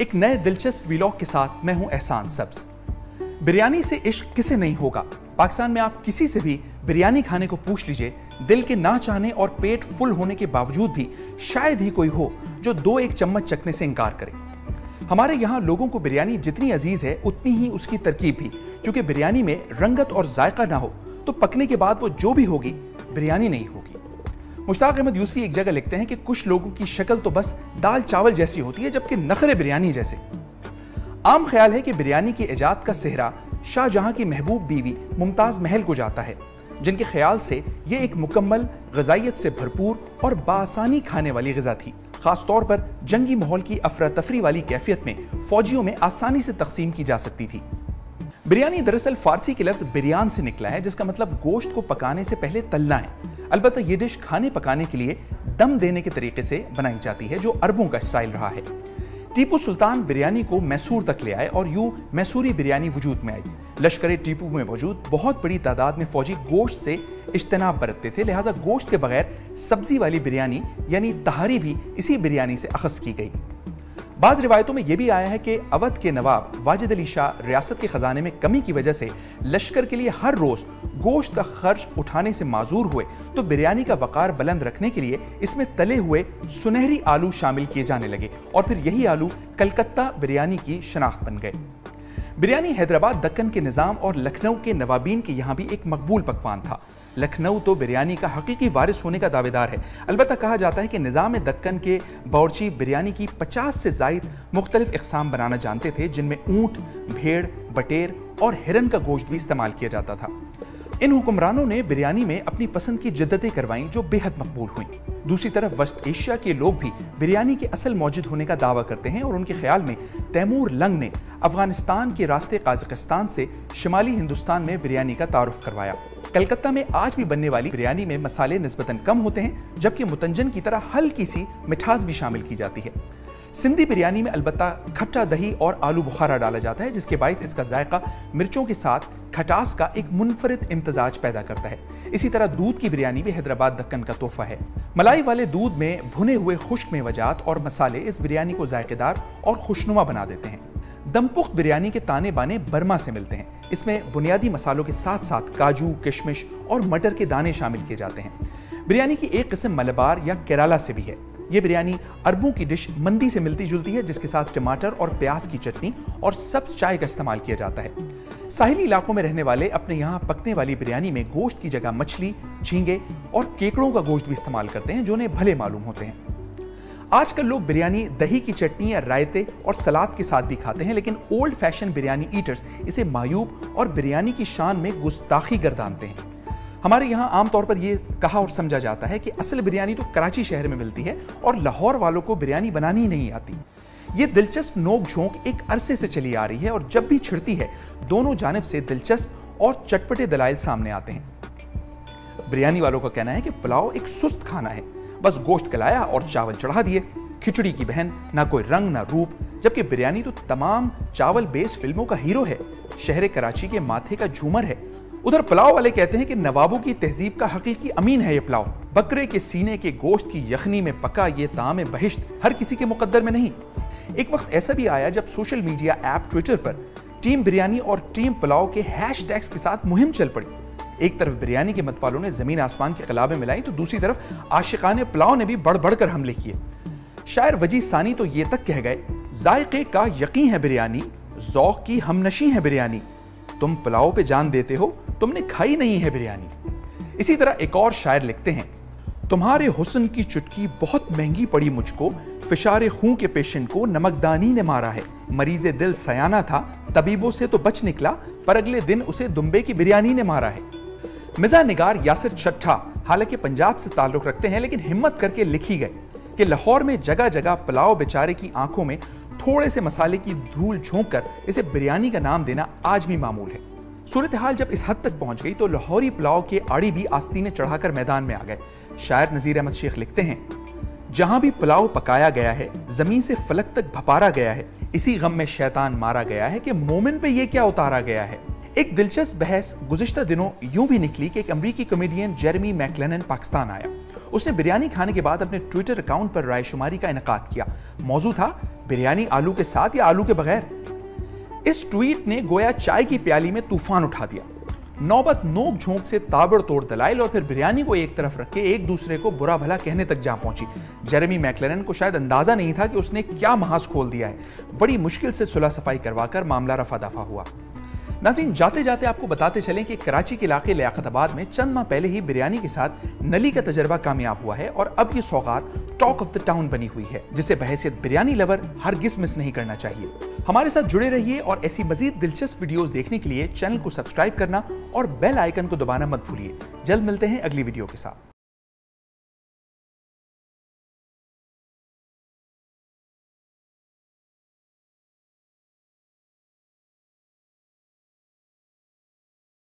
एक नए दिलचस्प व्लॉग के साथ मैं हूं एहसान सब्ज। बिरयानी से इश्क किसे नहीं होगा। पाकिस्तान में आप किसी से भी बिरयानी खाने को पूछ लीजिए, दिल के ना चाहने और पेट फुल होने के बावजूद भी शायद ही कोई हो जो 2-1 चम्मच चखने से इनकार करे। हमारे यहाँ लोगों को बिरयानी जितनी अजीज है उतनी ही उसकी तरकीब भी, क्योंकि बिरयानी में रंगत और जायका ना हो तो पकने के बाद वो जो भी होगी बिरयानी नहीं होगी। मुश्ताक अहमद यूसुफी एक जगह लिखते हैं कि कुछ लोगों की शक्ल तो बस दाल चावल जैसी होती है, जबकि नखरे बिरयानी जैसे। आम ख्याल है कि बिरयानी की इजाद का सेहरा शाहजहां की महबूब बीवी मुमताज महल को जाता है, जिनके ख्याल से ये एक मुकम्मल ग़िज़ाइयत से भरपूर और बासानी खाने वाली ग़िज़ा थी। खास तौर पर जंगी माहौल की अफरा तफरी वाली कैफियत में फौजियों में आसानी से तकसीम की जा सकती थी। बिरयानी दरअसल फारसी के लफ्ज़ बिरयान से निकला है, जिसका मतलब गोश्त को पकाने से पहले तलना है। अलबत्ता ये डिश खाने पकाने के लिए दम देने के तरीके से बनाई जाती है, जो अरबों का स्टाइल रहा है। टीपू सुल्तान बिरयानी को मैसूर तक ले आए और यूं मैसूरी बिरयानी वजूद में आई। लश्कर टीपू में मौजूद बहुत बड़ी तादाद में फौजी गोश्त से इज्तनाब बरतते थे, लिहाजा गोश्त के बगैर सब्जी वाली बिरयानी यानी तहारी भी इसी बिरयानी से अखज़ की गई। बाज़ रिवायतों में यह भी आया है कि अवध के नवाब वाजिद अली शाह रियासत के खजाने में कमी की वजह से लश्कर के लिए हर रोज गोश्त का खर्च उठाने से माजूर हुए, तो बिरयानी का वकार बुलंद रखने के लिए इसमें तले हुए सुनहरी आलू शामिल किए जाने लगे और फिर यही आलू कलकत्ता बिरयानी की शनाख्त बन गए। बिरयानी हैदराबाद, दक्कन के निज़ाम और लखनऊ के नवाबीन के यहाँ भी एक मकबूल पकवान था। लखनऊ तो बिरयानी का हकीकी वारिस होने का दावेदार है। अलबत्ता कहा जाता है कि निज़ाम दक्कन के बावर्ची बिरयानी की 50 से ज़ायद मुख्तलिफ इक़साम बनाना जानते थे, जिनमें ऊँट, भेड़, बटेर और हिरन का गोश्त भी इस्तेमाल किया जाता था। इन हुक्मरानों ने बिरयानी में अपनी पसंद की जिद्दतें करवाईं, जो बेहद मकबूल हुईं। दूसरी तरफ वस्त एशिया के लोग भी बिरयानी के असल मौजूद होने का दावा करते हैं और उनके ख्याल में तैमूर लंग ने अफगानिस्तान के रास्ते काज़ाकिस्तान से शिमाली हिंदुस्तान में बिरयानी का तारुफ करवाया। कलकत्ता में आज भी बनने वाली बिरयानी में मसाले निस्बतन कम होते हैं, जबकि मुतंजन की तरह हल्की सी मिठास भी शामिल की जाती है। सिंधी बिरयानी में अलबत्ता खट्टा दही और आलू बुखारा डाला जाता है, जिसके बायस इसका जायका मिर्चों के साथ खटास का एक मुनफरिद इम्तजाज पैदा करता है। इसी तरह दूध की बिरयानी भी हैदराबाद दक्कन का तोहफा है। मलाई वाले दूध में भुने हुए खुश्क मेवजात और मसाले इस बिरयानी को जायकेदार और खुशनुमा बना देते हैं। दमपुख्त बिरयानी के ताने बाने बर्मा से मिलते हैं। इसमें बुनियादी मसालों के साथ साथ काजू, किशमिश और मटर के दाने शामिल किए जाते हैं। बिरयानी की एक किस्म मलबार या केरला से भी है। ये बिरयानी अरबों की डिश मंदी से मिलती जुलती है, जिसके साथ टमाटर और प्याज की चटनी और सब्ज चाय का इस्तेमाल किया जाता है। साहिली इलाकों में रहने वाले अपने यहाँ पकने वाली बिरयानी में गोश्त की जगह मछली, झींगे और केकड़ों का गोश्त भी इस्तेमाल करते हैं, जो उन्हें भले मालूम होते हैं। आजकल लोग बिरयानी दही की चटनी या रायते और सलाद के साथ भी खाते हैं, लेकिन ओल्ड फैशन बिरयानी ईटर्स इसे मायूब और बिरयानी की शान में गुस्ताखी गर्दानते हैं। हमारे यहाँ आमतौर पर यह कहा और समझा जाता है कि असल बिरयानी तो कराची शहर में मिलती है और लाहौर वालों को बिरयानी बनानी नहीं आती। ये दिलचस्प नोक झोंक एक अरसे से चली आ रही है और जब भी छिड़ती है दोनों जानिब से दिलचस्प और चटपटे दलाइल सामने आते हैं। बिरयानी वालों का कहना है कि पुलाव एक सुस्त खाना है, बस गोश्त गलाया और चावल चढ़ा दिए। खिचड़ी की बहन, ना कोई रंग ना रूप, जबकि बिरयानी तो तमाम चावल बेस फिल्मों का हीरो है, शहर कराची के माथे का झूमर है। उधर पुलाव वाले कहते हैं कि नवाबों की तहजीब का हकीकी अमीन है ये पुलाव। बकरे के सीने के गोश्त की यखनी में पका ये ताम बहिश्त हर किसी के मुकद्दर में नहीं। एक वक्त ऐसा भी आया जब सोशल मीडिया ऐप ट्विटर पर टीम बिरयानी और टीम पुलाव के हैशटैग्स के साथ मुहिम चल पड़ी। एक तरफ बिरयानी के मतवालों ने जमीन आसमान की क़िलाबें मिलाई, तो दूसरी तरफ आशिकाने पुलाव ने भी बढ़ बढ़कर हमले किए। शायर वजी सानी तो ये तक कह गए, जायके का यकीन है बिरयानी, ज़ौक़ की हमनशी है बिरयानी, तुम पुलाव पे जान देते हो, तुमने खाई नहीं है बिरयानी। इसी तरह एक और शायर लिखते हैं, तुम्हारे हुस्न की चुटकी बहुत महंगी पड़ी मुझको, फिशारे खून के पेशेंट को नमकदानी ने मारा है। मरीज़े दिल सयाना था, तबीबों से तो बच निकला, पर अगले दिन उसे दुम्बे की बिरयानी ने मारा है। मिज़ा निगार यासिर चट्ठा हालांकि पंजाब से ताल्लुक़ रखते हैं, लेकिन हिम्मत करके लिखी गए कि लाहौर में जगह जगह पुलाव बेचारे की आंखों में थोड़े से मसाले की धूल झोंक कर इसे बिरयानी का नाम देना आज भी मामूल है। सूरत हाल जब इस हद तक पहुंच गई तो लाहौरी पुलाव के आड़ी भी आस्तीनें चढ़ाकर मैदान में आ गए। शायर नज़ीर अहमद शेख लिखते हैं, जहां भी पुलाव पकाया गया है, जमीन से फलक तक भपारा गया है, इसी गम में शैतान मारा गया है कि मोमिन पे ये क्या उतारा गया है। एक दिलचस्प बहस गुज़िश्ता दिनों यूं भी निकली कि एक अमरीकी कॉमेडियन जेरेमी मैकलेनन पाकिस्तान आया। उसने बिरयानी खाने के बाद अपने ट्विटर अकाउंट पर रायशुमारी का इनेकाद किया। मौजू था बिरयानी आलू के साथ या आलू के बगैर? इस ट्वीट ने गोया चाय की प्याली में तूफान उठा दिया। नौबत नोक झोंक से ताबड़तोड़ दलाइल और फिर बिरयानी को एक तरफ रख के एक दूसरे को बुरा भला कहने तक जा पहुंची। जेरेमी मैक्लेरन को शायद अंदाजा नहीं था कि उसने क्या महाज खोल दिया है। बड़ी मुश्किल से सुलह सफाई करवाकर मामला रफा दफा हुआ। नाज़रीन, जाते जाते आपको बताते चलें कि कराची के इलाके लियाकताबाद में चंद माह पहले ही बिरयानी के साथ नली का तजर्बा कामयाब हुआ है और अब ये सौगात टॉक ऑफ द टाउन बनी हुई है, जिसे बहैसियत बिरयानी लवर हरगिज़ मिस नहीं करना चाहिए। हमारे साथ जुड़े रहिए और ऐसी मजीद दिलचस्प वीडियोस देखने के लिए चैनल को सब्सक्राइब करना और बेल आइकन को दबाना मत भूलिए। जल्द मिलते हैं अगली वीडियो के साथ।